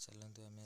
ଚାଲନ୍ତୁ ଆମେ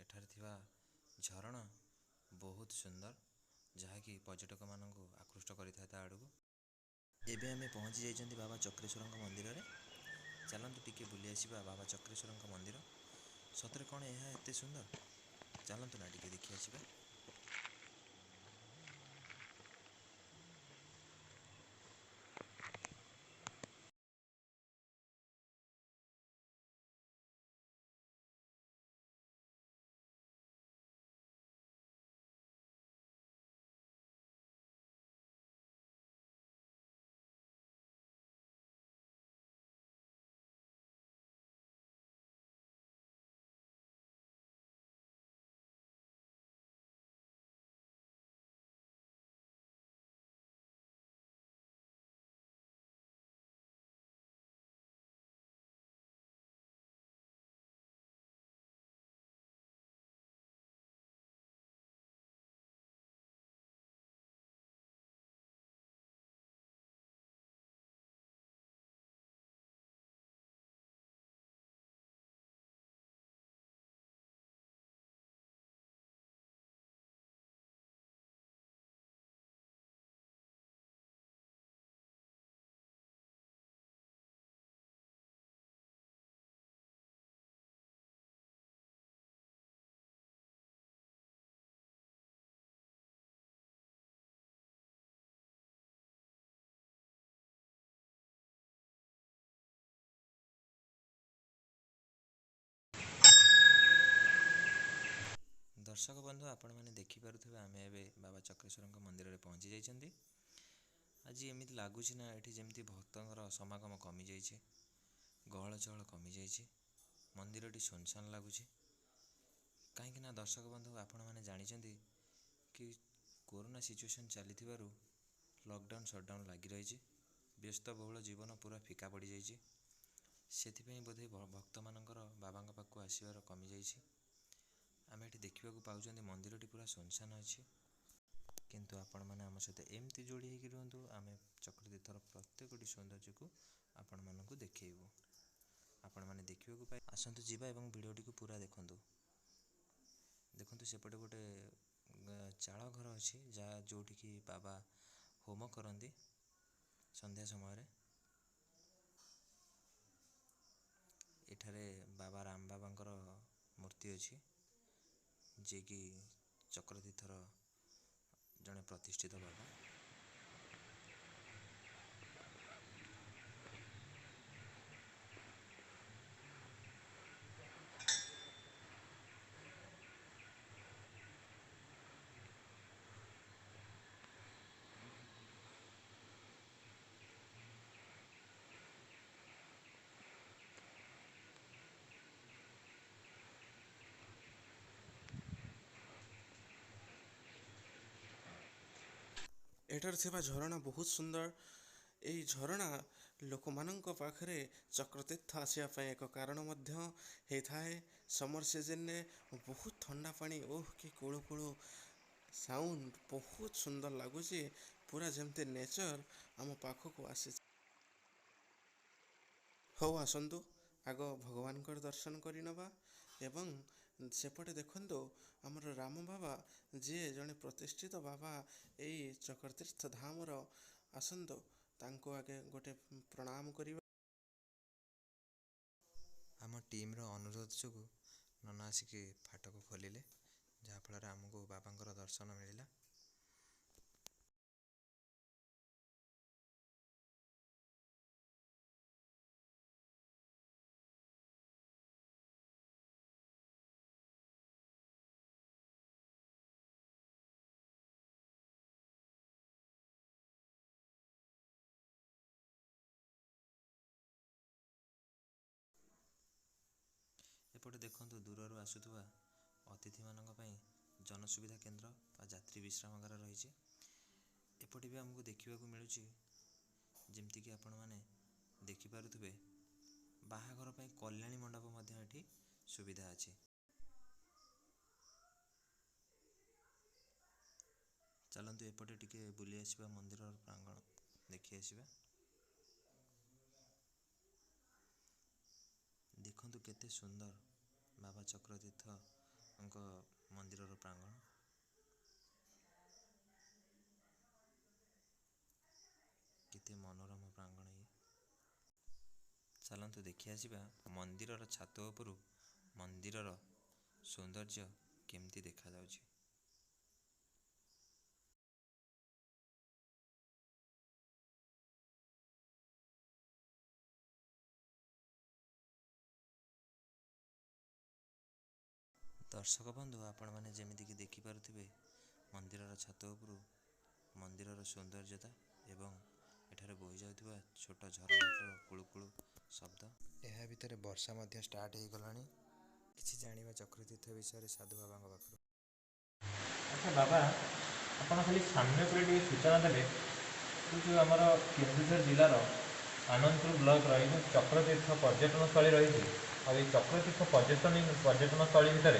ଏଠାରେ ଥିବା ଝରଣା ବହୁତ ସୁନ୍ଦର, ଯାହାକି ପର୍ଯ୍ୟଟକମାନଙ୍କୁ ଆକୃଷ୍ଟ କରିଥାଏ ତା ଆଡ଼କୁ। ଏବେ ଆମେ ପହଞ୍ଚି ଯାଇଛନ୍ତି ବାବା ଚକ୍ରେଶ୍ୱରଙ୍କ ମନ୍ଦିରରେ। ଚାଲନ୍ତୁ ଟିକେ ବୁଲି ଆସିବା ବାବା ଚକ୍ରେଶ୍ୱରଙ୍କ ମନ୍ଦିର। ସତରେ କ'ଣ ଏହା ଏତେ ସୁନ୍ଦର? ଚାଲନ୍ତୁ ନା ଟିକେ ଦେଖି ଆସିବା। दर्शक बंधु आपण मैंने देखिपे आम ए बाबा चक्रेश्वर मंदिर में पहुँची जाइए। आज एमती लगुच ना ये जमी भक्तर समागम कमी जाइए, गहल चहल कमी जाइए, मंदिरटी सुनसान लगुच। कहीं दर्शक बंधु आपण मैंने जानते कि कोरोना सिचुएसन चली लॉकडाउन शटडाउन लगी रही, व्यस्तबहुल जीवन पूरा फिका पड़ जाइए। से बोधे भक्त मानकर बाबा पाखक आसबार कमी जाइए। आम ये देखा पाँच मंदिरटी पूरा सुनसान अच्छी, किंतु आपण मैंने आम सहित एमती जोड़ी होकर रुहतु। आम चक्रतीर्थर प्रत्येकटी सौंदर्य को आपण मानक देखू। आपण मैंने देखा पाए आसतु जावा और भिडटी को पूरा देखु। देखु सेपटे गोटे चाल घर अच्छी जहाँ जोटि कि बाबा होम करती संध्या समय। एठारे बाबा राम बाबांकर मूर्ति अच्छी, जे कि चक्रतीर्थर जड़े प्रतिष्ठित बाबा। एठार थिबा झरणा बहुत सुंदर। यही झरणा लोक मानक पाखरे चक्रतीर्थ आसवा एक कारण होता है। समर सीजन ने बहुत ठंडा पानी, ओह कि कुलू कुलू साउंड बहुत सुंदर लगुच। पूरा जमते नेचर आम पाखक आसी। हो आसतु आग भगवान को दर्शन करनवा एवं सेपटे देखु आमर राम बाबा जी जड़े प्रतिष्ठित बाबा यही चक्रतीर्थ धामर। आसतु तांको आगे गोटे प्रणाम करिबा। आम टीम्र अनुरोध जो नना आसिक फाटक खोलिले, जहाँफल आमको बाबा दर्शन मिलला। एपटे देखु दूर आसुवा अतिथि मानक जनसुविधा केन्द्र व यात्री विश्रामगार रही। एपटे भी आमको देखा मिलूँ जमतीक आपण मैंने देखिपे बाहाघर कल्याणी मंडप ये सुविधा अच्छी। चलतु एपटे टिके बुली आसवा मंदिर प्रांगण देखी आसवा। देखु केते सुंदर बाबा चक्रतीर्थ मंदिर प्रांगण। केते मनोरम प्रांगण ये। चलतु देखी आसवा मंदिर छात उपरू मंदिर सौंदर्य केमती देखा जाउछि। दर्शक बंधु आपण मैंने जमीक देखिपे मंदिर छात उपरू मंदिर सौंदर्यता एवं एठारे बोही जाउथुवा छोट झरणार कुळुकुळु शब्द। यह भितर वर्षा स्टार्ट हो गलानी। किछि जानिबा चक्रतीर्थ विषय साधु बाबा पाखु। अच्छा बाबा, आप खाली सामने पर सूचना देते जो आमर केन्दुझर जिलार आनंदपुर ब्लॉक रही चक्रतीर्थ पर्यटन स्थली रही। और ये चक्रतीर्थ पर्यटन स्थली भितर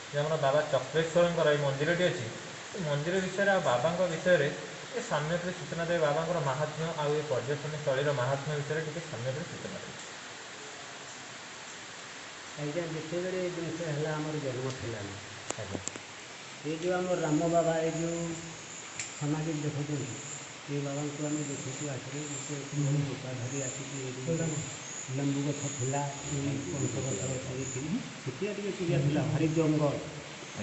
जो आम बाबा चक्रेश्वर मंदिरटी अच्छी, मंदिर विषय आ बाबा विषय ये सामने पर सूचना देवे। बाबा महात्म्य आउ पर्यटन स्थलीर महात्म्य विषय टी सामने पर सूचना देवे। आज्ञा जितेबले जिनस है आम जन्म थिलानी आज्ञा ये जो आम राम बाबा ये जो सामाजिक देखते ये बाबा को आम देखु आखिरी गोटा धरी आसिक लेंबू गछ था पंच गछ छड़ी टे चिड़िया था भारी जंगल।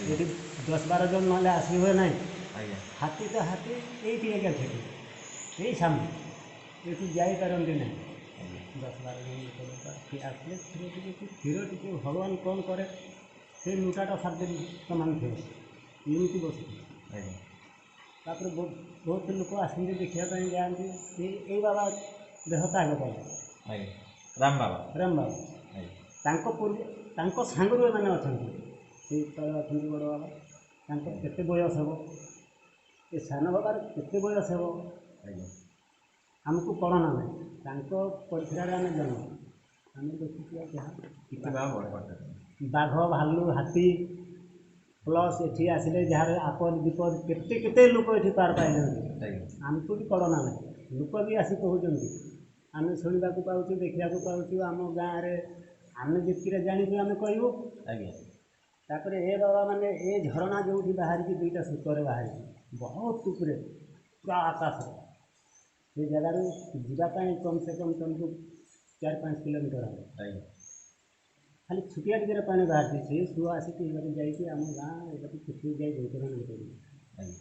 ये 10-12 जन ना आस हुए ना। हाथी तो हाथी ये आज्ञा थे यही सामने ये जापारती ना। 10-12 जन लोग आसले क्षीर टी भगवान कौन करे ସେ ଲୁଟାଟା ସାତ ସମାନ ଥିବ ଏମିତି ବସିଥିବ। ଆଜ୍ଞା ତାପରେ ବହୁତ ଲୋକ ଆସନ୍ତି ଦେଖିବା ପାଇଁ ଯାଆନ୍ତି ଏଇ ବାବା ଦେହ ତ୍ୟାଗ କଲେ ଆଜ୍ଞା ରାମ ବାବା ରାମ ବାବା। ଆଜ୍ଞା ତାଙ୍କ ସାଙ୍ଗରୁ ଏମାନେ ଅଛନ୍ତି, ସେଇ ତଳେ ଅଛନ୍ତି ବଡ଼ ବାବା। ତାଙ୍କର କେତେ ବୟସ ହେବ, ଏ ସାନ ବାବାର କେତେ ବୟସ ହେବ ଆଜ୍ଞା ଆମକୁ କଳନା ନାହିଁ। ତାଙ୍କ ପରିସରରେ ଆମେ ଜନ୍ମ, ଆମେ ଦେଖିଛୁ ଯାହା କିଛି ବାବା ବଡ଼ କରିଥାନ୍ତି। ବାଘ ଭାଲୁ ହାତୀ ପ୍ଲସ୍ ଏଠି ଆସିଲେ ଯାହାର ଆପଦ ବିପଦ କେତେ କେତେ ଲୋକ ଏଠି ପାର ପାଇଛନ୍ତି। ଆଜ୍ଞା ଆମକୁ ବି କଳନା ନାହିଁ। ଲୋକ ବି ଆସି କହୁଛନ୍ତି, ଆମେ ଶୁଣିବାକୁ ପାଉଛୁ ଦେଖିବାକୁ ପାଉଛୁ ଆମ ଗାଁରେ, ଆମେ ଯେତିକିରେ ଜାଣିଛୁ ଆମେ କହିବୁ। ଆଜ୍ଞା ତାପରେ ଏ ବାବା ମାନେ ଏ ଝରଣା ଯେଉଁଠି ବାହାରିଛି ଦୁଇଟା ସୂତ୍ରରେ ବାହାରିଛି ବହୁତ ଉପରେ ପୁରା ଆକାଶରେ, ସେ ଜାଗାରୁ ଯିବା ପାଇଁ କମ୍ ସେ କମ୍ ତୁମକୁ 4-5 କିଲୋମିଟର ହେବ। ଆଜ୍ଞା ଖାଲି ଛୁଟିଆ ଟିକେରେ ପାଣି ବାହାରିଛି, ସେ ସୁଅ ଆସିକି ଏବାଟେ ଯାଇକି ଆମ ଗାଁ ଏବାଟେ କିଛି ଯାଇ ବୈତରଣ କରିବି ଆଜ୍ଞା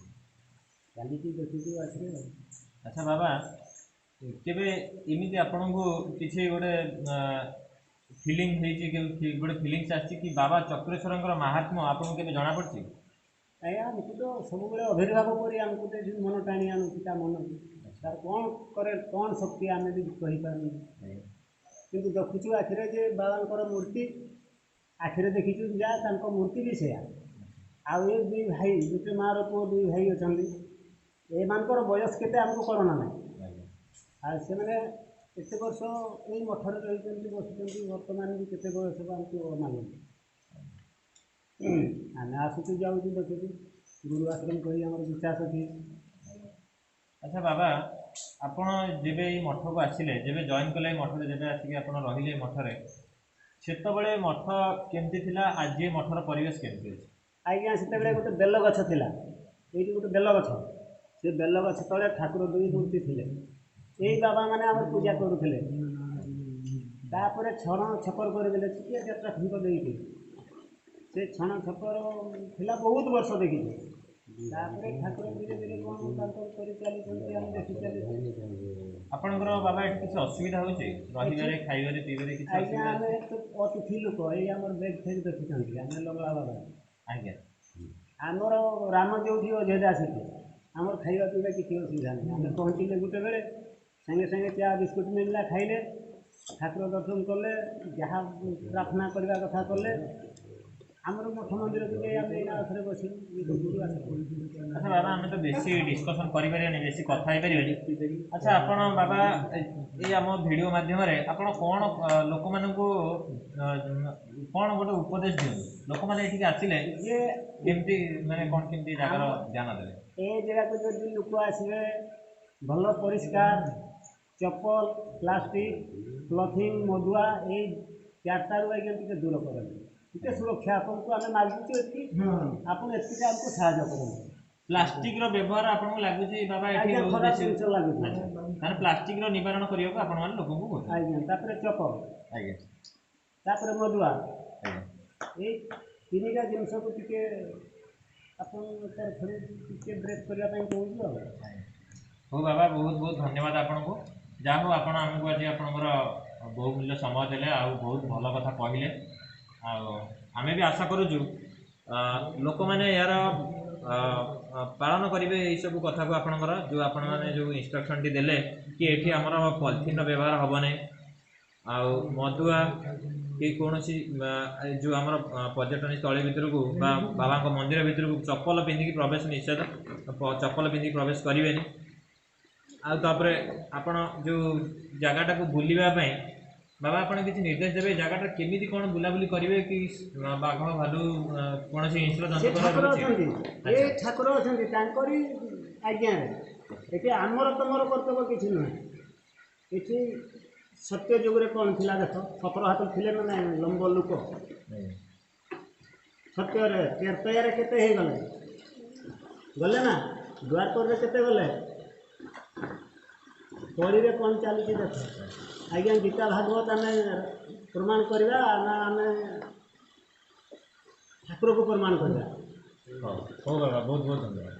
ଚାଲିକି ଦେଖିଛୁ ଆସିଲେ। ଆଚ୍ଛା ବାବା, କେବେ ଏମିତି ଆପଣଙ୍କୁ କିଛି ଗୋଟେ ଫିଲିଙ୍ଗ ହେଇଛି, ଗୋଟେ ଫିଲିଙ୍ଗସ୍ ଆସିଛି କି ବାବା ଚକ୍ରେଶ୍ୱରଙ୍କର ମାହାତ୍ମ୍ୟ ଆପଣଙ୍କୁ କେବେ ଜଣାପଡ଼ିଛି? ଆଜ୍ଞା ଆମକୁ ତ ସବୁବେଳେ ଅଭିର୍ଭାବ କରି ଆମକୁ ତ ଏଠି ମନ ଟାଣି ଆଣୁଛି ତା ମନକୁ। ତାର କ'ଣ କରେ କ'ଣ ଶକ୍ତି ଆମେ ବି କହିପାରୁନୁ, କିନ୍ତୁ ଦେଖୁଛୁ ଆଖିରେ ଯେ ବାବାଙ୍କର ମୂର୍ତ୍ତି ଆଖିରେ ଦେଖିଛୁ ଯାହା ତାଙ୍କ ମୂର୍ତ୍ତି ବି ସେୟା। ଆଉ ଏ ଦୁଇ ଭାଇ, ଗୋଟେ ମାଆର ପୁଅ ଦୁଇ ଭାଇ ଅଛନ୍ତି, ଏମାନଙ୍କର ବୟସ କେତେ ଆମକୁ କଳନା ନାହିଁ। ଆଉ ସେମାନେ ଏତେ ବର୍ଷ ଏଇ ମଠରେ ରହିଛନ୍ତି ବସୁଛନ୍ତି, ବର୍ତ୍ତମାନ ବି କେତେ ବୟସ ଆମକୁ ଅମାଲୁମ। ଆମେ ଆସୁଛୁ ଯାଉଛୁ ଦେଖୁଛୁ, ଗୁରୁ ଆଶ୍ରମ କରି ଆମର ବିଶ୍ୱାସ ଅଛି। ଆଚ୍ଛା ବାବା, ଆପଣ ଯେବେ ଏଇ ମଠକୁ ଆସିଲେ, ଯେବେ ଜଏନ୍ କଲେ ଏଇ ମଠରେ, ଯେବେ ଆସିକି ଆପଣ ରହିଲେ ଏଇ ମଠରେ, ସେତେବେଳେ ମଠ କେମିତି ଥିଲା, ଆଜି ଏ ମଠର ପରିବେଶ କେମିତି ଅଛି? ଆଜ୍ଞା ସେତେବେଳେ ଗୋଟେ ବେଲ ଗଛ ଥିଲା, ଏଇଠି ଗୋଟେ ବେଲ ଗଛ, ସେ ବେଲ ଗଛ ତଳେ ଠାକୁର ଦୁଇ ମୂର୍ତ୍ତି ଥିଲେ, ଏଇ ବାବା ମାନେ ଆମର ପୂଜା କରୁଥିଲେ। ତାପରେ ଛଣ ଛପର କରିଦେଲେ ଛୋଟିଆ 4ଟା ଖୁଣ୍ଟ ଦେଇକି, ସେ ଛଣ ଛପର ଥିଲା ବହୁତ ବର୍ଷ ଦେଖିଛୁ। ତାପରେ ଠାକୁର ଧୀରେ ଧୀରେ କ'ଣ ତାଙ୍କର କରି ଚାଲିଛନ୍ତି, ଆମେ ଦେଖି ଚାଲିଛୁ। ଆପଣଙ୍କର ବାବା ଏଠି କିଛି ଅସୁବିଧା ହେଉଛି ରହିବାରେ, ଖାଇବାରେ, ପିଇବାରେ କିଛି ଆଜ୍ଞା ଅସୁବିଧା? ଆମେ ତ ଅତିଥି ଲୋକ, ଏଇ ଆମର ବେଗ ଫେଗ ଦେଖୁଛନ୍ତି, ଆମେ ଲଙ୍ଗଳା ବାବା। ଆଜ୍ଞା ଆମର ରାମ ଯେଉଁଠି ଅଯୋଧ୍ୟା ଆସିଛି, ଆମର ଖାଇବା ପିଇବା କିଛି ଅସୁବିଧା ନାହିଁ। ଆମେ ପହଞ୍ଚିଲେ ଗୋଟେ ବେଳେ ସାଙ୍ଗେ ସାଙ୍ଗେ ଚା ବିସ୍କୁଟ୍ ମିଳିଲା, ଖାଇଲେ, ଠାକୁର ଦର୍ଶନ କଲେ, ଯାହା ପ୍ରାର୍ଥନା କରିବା କଥା କଲେ। ଆମର ମଠ ମନ୍ଦିରକୁ ଯାଇ ଆମେ ଏଇନା ଆଉଥରେ ବସିବୁ। ଆଚ୍ଛା ବାବା, ଆମେ ତ ବେଶୀ ଡିସ୍କସନ୍ କରିପାରିବାନି, ବେଶୀ କଥା ହେଇପାରିବାନି। ଆଚ୍ଛା ଆପଣ ବାବା, ଏଇ ଆମ ଭିଡ଼ିଓ ମାଧ୍ୟମରେ ଆପଣ କ'ଣ ଲୋକମାନଙ୍କୁ କ'ଣ ଗୋଟେ ଉପଦେଶ ଦିଅନ୍ତୁ, ଲୋକମାନେ ଏଠିକି ଆସିଲେ ଯେ କେମିତି, ମାନେ କ'ଣ କେମିତି ଜାଗାର ଧ୍ୟାନ ଦେବେ? ଏ ଜାଗାକୁ ଯଦି ଲୋକ ଆସିବେ, ଭଲ ପରିଷ୍କାର ଚପଲ, ପ୍ଲାଷ୍ଟିକ, ପଲିଥିନ୍, ମଦୁଆ ଏଇ 4ଟାରୁ ଆଜ୍ଞା ଟିକେ ଦୂର କରନ୍ତୁ। ଟିକେ ସୁରକ୍ଷା ଆପଣଙ୍କୁ ଆମେ ମାଗୁଛୁ ଏତିକି, ଆପଣ ଏତିକି ଆମକୁ ସାହାଯ୍ୟ କରନ୍ତୁ। ପ୍ଲାଷ୍ଟିକର ବ୍ୟବହାର ଆପଣଙ୍କୁ ଲାଗୁଛି ବାବା ଏଠି ଆଜ୍ଞା ବହୁତ ଖରାପ ବେଶୀ? ଜିନିଷ ଲାଗୁଛି। ତାହେଲେ ପ୍ଲାଷ୍ଟିକର ନିବାରଣ କରିବାକୁ ଆପଣମାନେ ଲୋକଙ୍କୁ କହୁଛନ୍ତି? ଆଜ୍ଞା ତାପରେ ଚପଲ, ଆଜ୍ଞା ତାପରେ ମଦୁଆ, ଆଜ୍ଞା ଏଇ 3ଟା ଜିନିଷକୁ ଟିକେ ଆପଣଙ୍କ ତରଫରୁ ଟିକେ ବ୍ରେକ୍ କରିବା ପାଇଁ କହୁଛୁ ଆଉ। ହଉ ବାବା, ବହୁତ ବହୁତ ଧନ୍ୟବାଦ ଆପଣଙ୍କୁ। ଯାହା ହଉ ଆପଣ ଆମକୁ ଆଜି ଆପଣଙ୍କର ବହୁମୂଲ୍ୟ ସମୟ ଦେଲେ, ଆଉ ବହୁତ ଭଲ କଥା କହିଲେ। ଆଉ ଆମେ ବି ଆଶା କରୁଛୁ ଲୋକମାନେ ଏହାର ପାଳନ କରିବେ ଏଇସବୁ କଥାକୁ, ଆପଣଙ୍କର ଯେଉଁ ଆପଣମାନେ ଯେଉଁ ଇନଷ୍ଟ୍ରକ୍ସନ୍ଟି ଦେଲେ କି ଏଠି ଆମର ପଲିଥିନ୍ର ବ୍ୟବହାର ହେବ ନାହିଁ, ଆଉ ମଦୁଆ କି କୌଣସି ଯେଉଁ ଆମର ପର୍ଯ୍ୟଟନ ସ୍ଥଳୀ ଭିତରକୁ ବା ବାବାଙ୍କ ମନ୍ଦିର ଭିତରକୁ ଚପଲ ପିନ୍ଧିକି ପ୍ରବେଶ ନିଷେଧ, ଚପଲ ପିନ୍ଧିକି ପ୍ରବେଶ କରିବେନି। ଆଉ ତାପରେ ଆପଣ ଯେଉଁ ଜାଗାଟାକୁ ବୁଲିବା ପାଇଁ ବାବା ଆପଣ କିଛି ନିର୍ଦ୍ଦେଶ ଦେବେ, ଜାଗାଟା କେମିତି କ'ଣ ବୁଲାବୁଲି କରିବେ, କି ବାଘ ଭାଲୁ କୌଣସି ହିଂସ୍ର ସେ ଜନ୍ତୁ ଠାକୁର ଅଛନ୍ତି, ଏ ଠାକୁର ଅଛନ୍ତି ତାଙ୍କରି ଆଜ୍ଞାରେ। ଏଠି ଆମର ତମର କର୍ତ୍ତବ୍ୟ କିଛି ନୁହେଁ। ଏଠି ସତ୍ୟ ଯୁଗରେ କ'ଣ ଥିଲା ଦେଖ, 17 ହାତ ଥିଲେ ନା ନାହିଁ ଲମ୍ବ ଲୋକ, ସତ୍ୟରେ ତ୍ରେତୟାରେ କେତେ ହେଇଗଲେ, ଗଲେ ନା, ଦ୍ୱାରକରେ କେତେ ଗଲେ, କଳିରେ କ'ଣ ଚାଲିଛି ଦେଖ। ଆଜ୍ଞା ଗୀତା ଭାଗବତ ଆମେ ପ୍ରମାଣ କରିବା ନା ଆମେ ଠାକୁରକୁ ପ୍ରମାଣ କରିବା? ହଉ ବାବା, ବହୁତ ବହୁତ ଧନ୍ୟବାଦ।